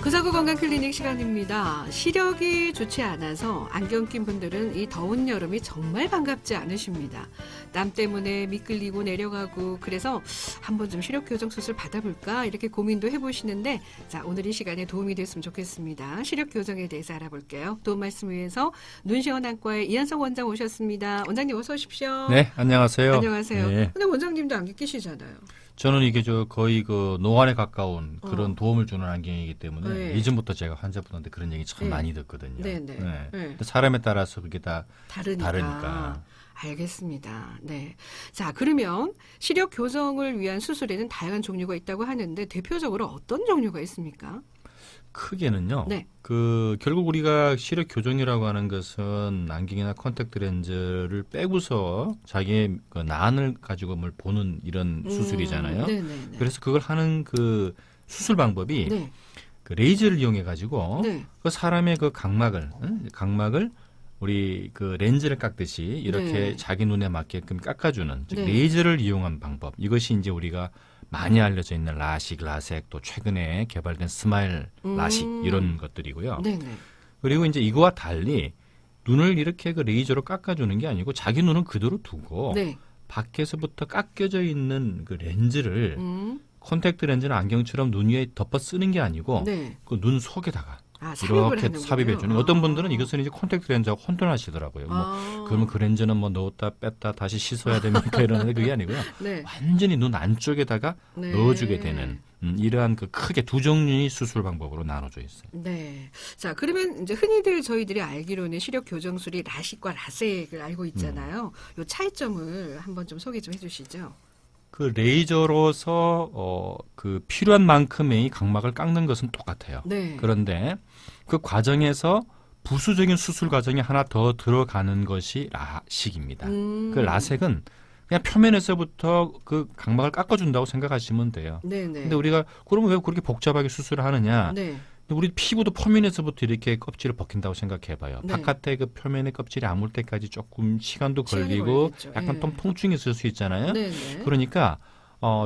구사구 건강클리닉 시간입니다. 시력이 좋지 않아서 안경 낀 분들은 이 더운 여름이 정말 반갑지 않으십니다. 땀 때문에 미끌리고 내려가고 그래서 한번 좀 시력 교정 수술 받아볼까 이렇게 고민도 해보시는데 자 오늘 이 시간에 도움이 됐으면 좋겠습니다. 시력 교정에 대해서 알아볼게요. 도움 말씀 위해서 눈시원안과의 이한성 원장 오셨습니다. 원장님 어서 오십시오. 네, 안녕하세요. 안녕하세요. 네. 근데 원장님도 안경 끼시잖아요. 저는 이게 거의 노안에 가까운 그런 도움을 주는 안경이기 때문에 네. 이전부터 제가 환자분한테 그런 얘기 참 네. 많이 듣거든요. 네네. 네. 근데 사람에 따라서 그게 다 다르니까. 알겠습니다. 네. 자, 그러면 시력 교정을 위한 수술에는 다양한 종류가 있다고 하는데 대표적으로 어떤 종류가 있습니까? 크게는요. 네. 결국 우리가 시력 교정이라고 하는 것은 안경이나 컨택트 렌즈를 빼고서 자기의 그 난을 가지고 뭘 보는 이런 수술이잖아요. 네네네. 그래서 그걸 하는 그 수술 방법이 네. 그 레이저를 이용해 가지고 네. 그 사람의 그 각막을 우리 그 렌즈를 깎듯이 이렇게 네. 자기 눈에 맞게끔 깎아주는 즉 네. 레이저를 이용한 방법. 이것이 이제 우리가 많이 알려져 있는 라식, 라섹 또 최근에 개발된 스마일 라식 이런 것들이고요. 네네. 그리고 이제 이거와 달리 눈을 이렇게 그 레이저로 깎아주는 게 아니고 자기 눈은 그대로 두고 네. 밖에서부터 깎여져 있는 그 렌즈를 콘택트 렌즈는 안경처럼 눈 위에 덮어 쓰는 게 아니고 네. 그 눈 속에다가 삽입을 이렇게 삽입해 주는. 어떤 분들은 이것은 이제 콘택트 렌즈하고 혼돈하시더라고요. 그러면 그 렌즈는 넣었다 뺐다 다시 씻어야 됩니까 이러는데 그게 아니고요. 네. 완전히 눈 안쪽에다가 네. 넣어주게 되는 이러한 그 크게 두 종류의 수술 방법으로 나눠져 있어요. 네. 자, 그러면 이제 흔히들 저희들이 알기로는 시력 교정술이 라식과 라섹을 알고 있잖아요. 요 차이점을 한번 좀 소개 좀 해주시죠. 그 레이저로서 그 필요한 만큼의 각막을 깎는 것은 똑같아요. 네. 그런데 그 과정에서 부수적인 수술 과정이 하나 더 들어가는 것이 라식입니다. 그 라섹은 그냥 표면에서부터 그 각막을 깎아준다고 생각하시면 돼요. 네네. 근데 우리가 그러면 왜 그렇게 복잡하게 수술을 하느냐? 네. 우리 피부도 표면에서부터 이렇게 껍질을 벗긴다고 생각해봐요. 네. 바깥에 그 표면의 껍질이 아물 때까지 조금 시간도 시간이 걸리고 걸리겠죠. 약간 예. 좀 통증이 있을 수 있잖아요. 네네. 그러니까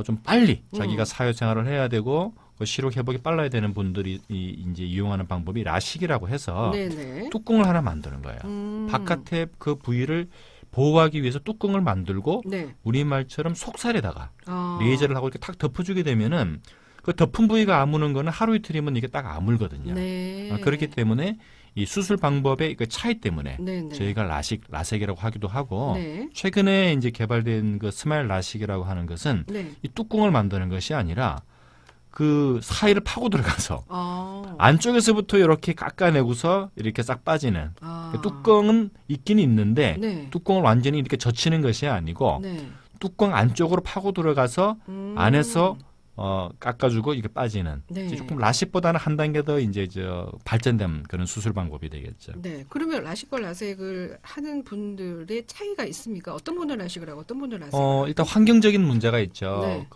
좀 빨리 자기가 사회생활을 해야 되고 그 시력 회복이 빨라야 되는 분들이 이제 이용하는 방법이 라식이라고 해서 네네. 뚜껑을 하나 만드는 거예요. 바깥에 그 부위를 보호하기 위해서 뚜껑을 만들고 네. 우리말처럼 속살에다가 레이저를 하고 이렇게 탁 덮어주게 되면은 그 덮은 부위가 아무는 거는 하루 이틀이면 이게 딱 아물거든요. 네. 그렇기 때문에 이 수술 방법의 그 차이 때문에 네네. 저희가 라섹이라고 하기도 하고 네. 최근에 이제 개발된 그 스마일 라식이라고 하는 것은 네. 이 뚜껑을 만드는 것이 아니라 그 사이를 파고 들어가서 아. 안쪽에서부터 이렇게 깎아내고서 이렇게 싹 빠지는 그 뚜껑은 있긴 있는데 네. 뚜껑을 완전히 이렇게 젖히는 것이 아니고 네. 뚜껑 안쪽으로 파고 들어가서 안에서 깎아주고 이게 빠지는 네. 조금 라식보다는 한 단계 더 이제 발전된 그런 수술 방법이 되겠죠. 네. 그러면 라식과 라섹을 하는 분들의 차이가 있습니까? 어떤 분은 라식을 하고 어떤 분은 라섹을 하고? 일단 환경적인 문제가 있죠. 네.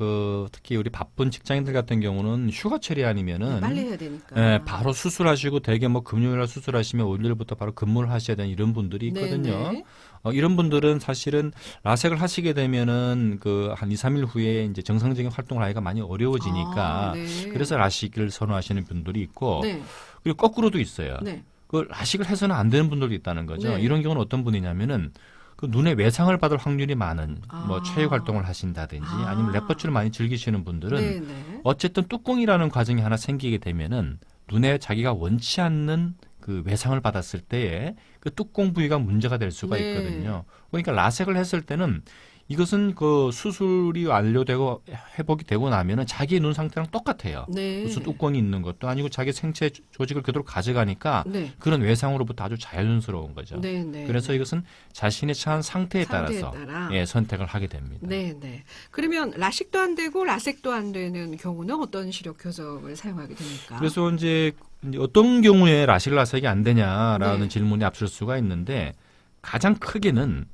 특히 우리 바쁜 직장인들 같은 경우는 휴가철이 아니면은 빨리 해야 되니까. 네, 바로 수술하시고 대개 금요일날 수술하시면 월요일부터 바로 근무를 하셔야 되는 이런 분들이 있거든요. 네네. 이런 분들은 사실은 라섹을 하시게 되면은 한 2, 3일 후에 이제 정상적인 활동을 하기가 많이 어려워지니까 네. 그래서 라식을 선호하시는 분들이 있고 네. 그리고 거꾸로도 있어요. 네. 그 라식을 해서는 안 되는 분들도 있다는 거죠. 네. 이런 경우는 어떤 분이냐면은 그 눈에 외상을 받을 확률이 많은 아. 체육 활동을 하신다든지 아니면 레퍼토리를 많이 즐기시는 분들은 네네. 어쨌든 뚜껑이라는 과정이 하나 생기게 되면은 눈에 자기가 원치 않는 그 외상을 받았을 때에 그 뚜껑 부위가 문제가 될 수가 네. 있거든요. 그러니까 라섹을 했을 때는 이것은 그 수술이 완료되고 회복이 되고 나면은 자기 눈 상태랑 똑같아요. 네. 무슨 뚜껑이 있는 것도 아니고 자기 생체 조직을 그대로 가져가니까 네. 그런 외상으로부터 아주 자연스러운 거죠. 네네. 그래서 이것은 자신의 처한 상태에 따라서 따라. 선택을 하게 됩니다. 네네. 그러면 라식도 안 되고 라섹도 안 되는 경우는 어떤 시력 교정을 사용하게 됩니까? 그래서 이제 어떤 경우에 라섹이 안 되냐라는 네. 질문이 앞설 수가 있는데 가장 크게는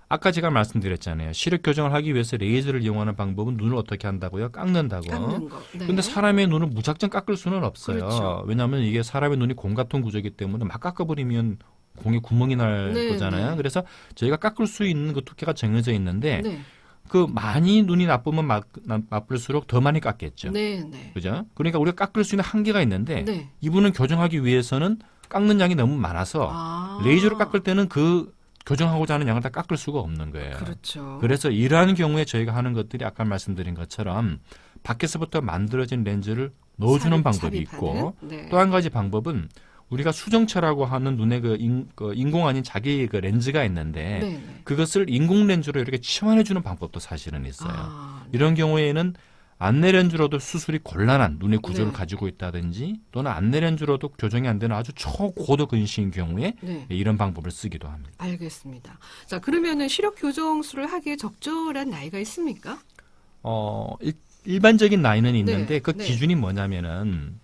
아까 제가 말씀드렸잖아요. 시력 교정을 하기 위해서 레이저를 이용하는 방법은 눈을 어떻게 한다고요? 깎는다고. 깎는 거. 네. 근데 사람의 눈을 무작정 깎을 수는 없어요. 그렇죠. 왜냐하면 이게 사람의 눈이 공 같은 구조이기 때문에 막 깎아버리면 공에 구멍이 날 네, 거잖아요. 네. 그래서 저희가 깎을 수 있는 그 두께가 정해져 있는데 네. 그 많이 눈이 나쁘면 나쁠수록 더 많이 깎겠죠. 네, 네. 그죠? 그러니까 우리가 깎을 수 있는 한계가 있는데 네. 이분은 교정하기 위해서는 깎는 양이 너무 많아서 레이저로 깎을 때는 그 교정하고자 하는 양을 다 깎을 수가 없는 거예요. 그렇죠. 그래서 이러한 경우에 저희가 하는 것들이 아까 말씀드린 것처럼 밖에서부터 만들어진 렌즈를 넣어주는 방법이 있고 네. 또 한 가지 방법은 우리가 수정체라고 하는 눈에 그 인공 아닌 자기 그 렌즈가 있는데 네, 네. 그것을 인공 렌즈로 이렇게 치환해주는 방법도 사실은 있어요. 네. 이런 경우에는 안내 렌즈로도 수술이 곤란한 눈의 구조를 네. 가지고 있다든지 또는 안내 렌즈로도 교정이 안 되는 아주 초고도 근시인 경우에 네. 이런 방법을 쓰기도 합니다. 알겠습니다. 자, 그러면은 시력 교정술을 하기에 적절한 나이가 있습니까? 일반적인 나이는 있는데 네, 그 네. 기준이 뭐냐면은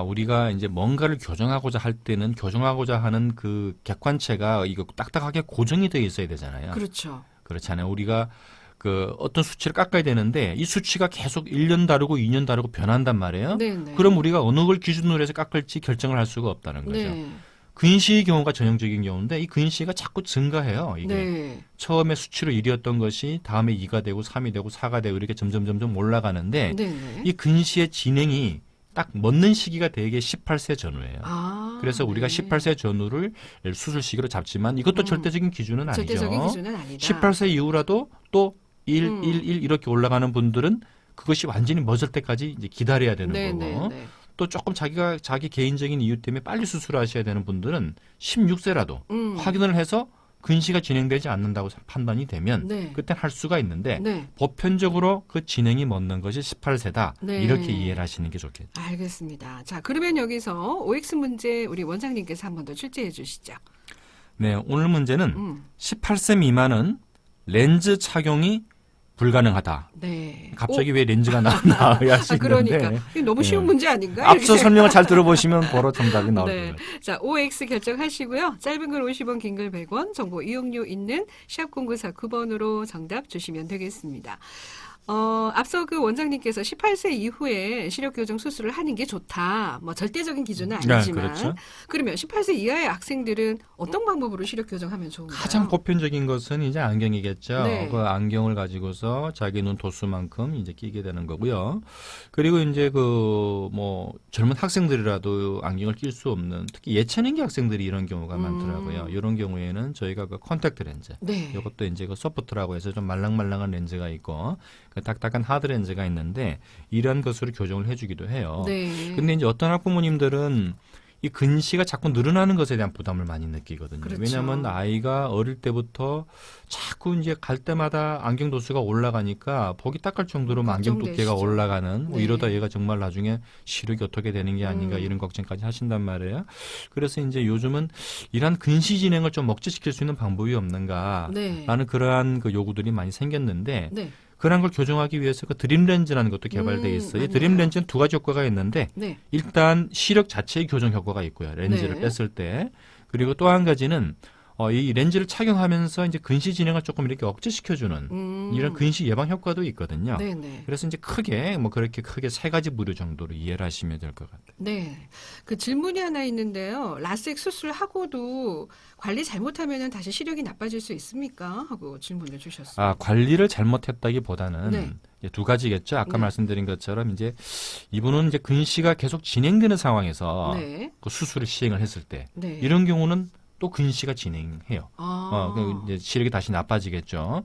우리가 이제 뭔가를 교정하고자 할 때는 교정하고자 하는 그 객관체가 이거 딱딱하게 고정이 되어 있어야 되잖아요. 그렇죠. 그렇잖아요. 우리가 그 어떤 수치를 깎아야 되는데 이 수치가 계속 1년 다르고 2년 다르고 변한단 말이에요. 네, 네. 그럼 우리가 어느 걸 기준으로 해서 깎을지 결정을 할 수가 없다는 거죠. 네. 근시의 경우가 전형적인 경우인데 이 근시가 자꾸 증가해요. 이게 네. 처음에 수치로 1이었던 것이 다음에 2가 되고 3이 되고 4가 되고 이렇게 점점 올라가는데 네, 네. 이 근시의 진행이 딱 맞는 시기가 되게 18세 전후예요. 그래서 우리가 네. 18세 전후를 수술 시기로 잡지만 이것도 절대적인 기준은 아니죠. 절대적인 기준은 아니다. 18세 이후라도 또 1, 음. 1 이렇게 올라가는 분들은 그것이 완전히 멎을 때까지 이제 기다려야 되는 네, 거고 네, 네. 또 조금 자기 개인적인 이유 때문에 빨리 수술하셔야 되는 분들은 16세라도 확인을 해서 근시가 진행되지 않는다고 판단이 되면 네. 그땐 할 수가 있는데 네. 보편적으로 그 진행이 멎는 것이 18세다. 네. 이렇게 이해를 하시는 게 좋겠죠. 알겠습니다. 자, 그러면 여기서 OX 문제 우리 원장님께서 한 번 더 출제해 주시죠. 네, 오늘 문제는 음. 18세 미만은 렌즈 착용이 불가능하다. 네. 갑자기 왜 렌즈가 나왔나 하시는데 그러니까 이게 너무 쉬운 네. 문제 아닌가? 앞서 설명을 잘 들어보시면 바로 정답이 나올 네. 거예요. 자, OX 결정하시고요. 짧은 글 50원, 긴 글 100원, 정보 이용료 있는 샵 0949번으로 정답 주시면 되겠습니다. 앞서 그 원장님께서 18세 이후에 시력 교정 수술을 하는 게 좋다. 뭐 절대적인 기준은 네, 아니지만. 그렇죠. 그러면 18세 이하의 학생들은 어떤 방법으로 시력 교정하면 좋은가요? 가장 보편적인 것은 이제 안경이겠죠. 네. 그 안경을 가지고서 자기 눈 도수만큼 이제 끼게 되는 거고요. 그리고 이제 그 뭐 젊은 학생들이라도 안경을 낄 수 없는 특히 예체능계 학생들이 이런 경우가 많더라고요. 이런 경우에는 저희가 그 컨택트 렌즈. 네. 이것도 이제 그 소프트라고 해서 좀 말랑말랑한 렌즈가 있고 그 딱딱한 하드 렌즈가 있는데 이런 것으로 교정을 해주기도 해요. 네. 근데 이제 어떤 학부모님들은 이 근시가 자꾸 늘어나는 것에 대한 부담을 많이 느끼거든요. 그렇죠. 왜냐하면 아이가 어릴 때부터 자꾸 이제 갈 때마다 안경 도수가 올라가니까 보기 닦을 정도로 안경 두께가 걱정되시죠. 올라가는 뭐 네. 이러다 얘가 정말 나중에 시력이 어떻게 되는 게 아닌가 이런 걱정까지 하신단 말이에요. 그래서 이제 요즘은 이러한 근시 진행을 좀 억제시킬 수 있는 방법이 없는가 네. 라는 그러한 그 요구들이 많이 생겼는데 네. 그런 걸 교정하기 위해서 그 드림 렌즈라는 것도 개발돼 있어요. 이 맞아요. 드림 렌즈는 두 가지 효과가 있는데 네. 일단 시력 자체의 교정 효과가 있고요. 렌즈를 네. 뺐을 때. 그리고 또 한 가지는 이 렌즈를 착용하면서 이제 근시 진행을 조금 이렇게 억제시켜주는 이런 근시 예방 효과도 있거든요. 네네. 그래서 이제 크게 뭐 그렇게 크게 세 가지 부류 정도로 이해를 하시면 될 것 같아요. 네. 그 질문이 하나 있는데요. 라섹 수술하고도 관리 잘못하면 다시 시력이 나빠질 수 있습니까? 하고 질문을 주셨습니다. 관리를 잘못했다기보다는 네. 이제 두 가지겠죠. 아까 네. 말씀드린 것처럼 이제 이분은 이제 근시가 계속 진행되는 상황에서 네. 그 수술을 시행을 했을 때 네. 이런 경우는 또 근시가 진행해요. 아. 이제 시력이 다시 나빠지겠죠.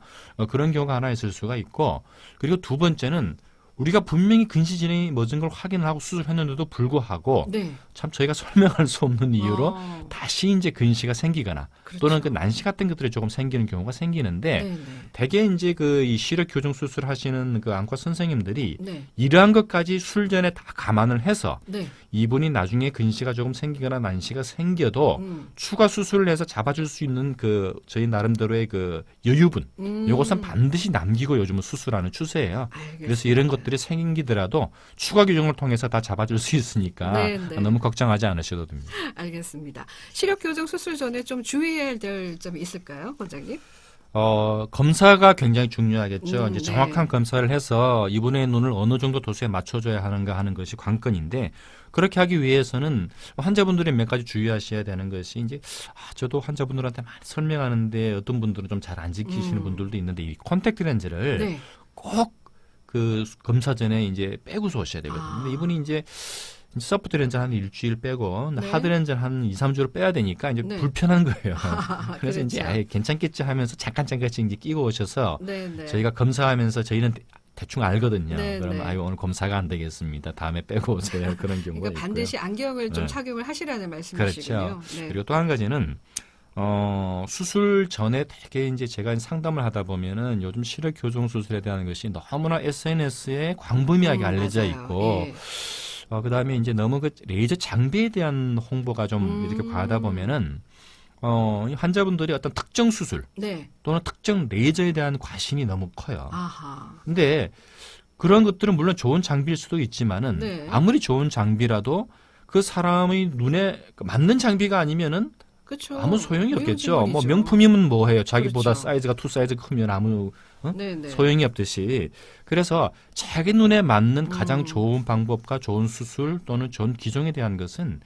그런 경우가 하나 있을 수가 있고, 그리고 두 번째는 우리가 분명히 근시 진행이 멎은 걸 확인을 하고 수술했는데도 불구하고 네. 참 저희가 설명할 수 없는 이유로 아. 다시 이제 근시가 생기거나 그렇죠. 또는 그 난시 같은 것들이 조금 생기는 경우가 생기는데 네네. 대개 이제 그 이 시력 교정 수술 하시는 그 안과 선생님들이 네. 이러한 것까지 술전에 다 감안을 해서 네. 이분이 나중에 근시가 조금 생기거나 난시가 생겨도 추가 수술을 해서 잡아줄 수 있는 그 저희 나름대로의 그 여유분 요것은 반드시 남기고 요즘은 수술하는 추세예요. 알겠습니다. 그래서 이런 것들이 생기더라도 추가 교정을 통해서 다 잡아줄 수 있으니까 네, 네. 너무 걱정하지 않으셔도 됩니다. 알겠습니다. 시력 교정 수술 전에 좀 주의해야 될 점이 있을까요, 원장님? 검사가 굉장히 중요하겠죠. 이제 네. 정확한 검사를 해서 이분의 눈을 어느 정도 도수에 맞춰줘야 하는가 하는 것이 관건인데 그렇게 하기 위해서는 환자분들이 몇 가지 주의하셔야 되는 것이 이제 저도 환자분들한테 많이 설명하는데 어떤 분들은 좀 잘 안 지키시는 분들도 있는데 이 콘택트 렌즈를 네. 꼭 그 검사 전에 이제 빼고서 오셔야 되거든요. 근데 이분이 이제 소프트 렌즈 한 일주일 빼고 네. 하드 렌즈 한 2, 3주를 빼야 되니까 이제 네. 불편한 거예요. 그래서 그렇죠. 이제 아예 괜찮겠지 하면서 잠깐씩 이제 끼고 오셔서 네, 네. 저희가 검사하면서 저희는 대충 알거든요. 네, 그러면 네. 아유 오늘 검사가 안 되겠습니다. 다음에 빼고 오세요. 그런 경우가 그러니까 있고요. 반드시 안경을 좀 네. 착용을 하시라는 말씀이시군요. 그렇죠. 네. 그리고 또 한 가지는 수술 전에 되게 이제 제가 상담을 하다 보면은 요즘 시력 교정 수술에 대한 것이 너무나 SNS에 광범위하게 알려져 맞아요. 있고 예. 그다음에 이제 너무 그 레이저 장비에 대한 홍보가 좀 이렇게 과하다 보면은 이 환자분들이 어떤 특정 수술 네. 또는 특정 레이저에 대한 과신이 너무 커요. 아하. 근데 그런 것들은 물론 좋은 장비일 수도 있지만은 네. 아무리 좋은 장비라도 그 사람의 눈에 맞는 장비가 아니면은 그렇죠. 아무 소용이 없겠죠. 뭐 의용진물이죠. 명품이면 뭐해요. 자기보다 그렇죠. 사이즈가 투 사이즈 크면 아무 네, 네. 소용이 없듯이. 그래서 자기 눈에 맞는 가장 좋은 방법과 좋은 수술 또는 좋은 기종에 대한 것은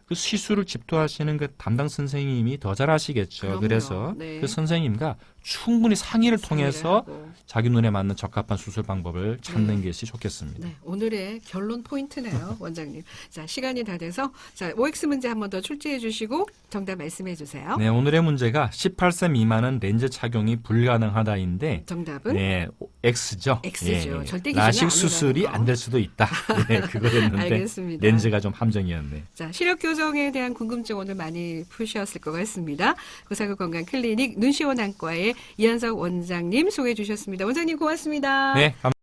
그 시술을 집도하시는 그 담당 선생님이 더 잘 아시겠죠. 그럼요. 그래서 네. 그 선생님과 충분히 상의를 통해서 하고. 자기 눈에 맞는 적합한 수술 방법을 찾는 네. 것이 좋겠습니다. 네, 오늘의 결론 포인트네요, 원장님. 자, 시간이 다 돼서 자, OX 문제 한 번 더 출제해 주시고 정답 말씀해 주세요. 네, 오늘의 문제가 18세 미만은 렌즈 착용이 불가능하다인데 정답은 네, X죠. X죠. 절대 기준은 라식 아니라는 수술이 거. 안 될 수도 있다. 네, 그거였는데 알겠습니다. 렌즈가 좀 함정이었네. 자, 시력 교정에 대한 궁금증 오늘 많이 푸셨을 것 같습니다. 구상구 건강 클리닉 눈시원 안과의 이한석 원장님 소개해 주셨습니다. 원장님 고맙습니다. 네, 감사합니다.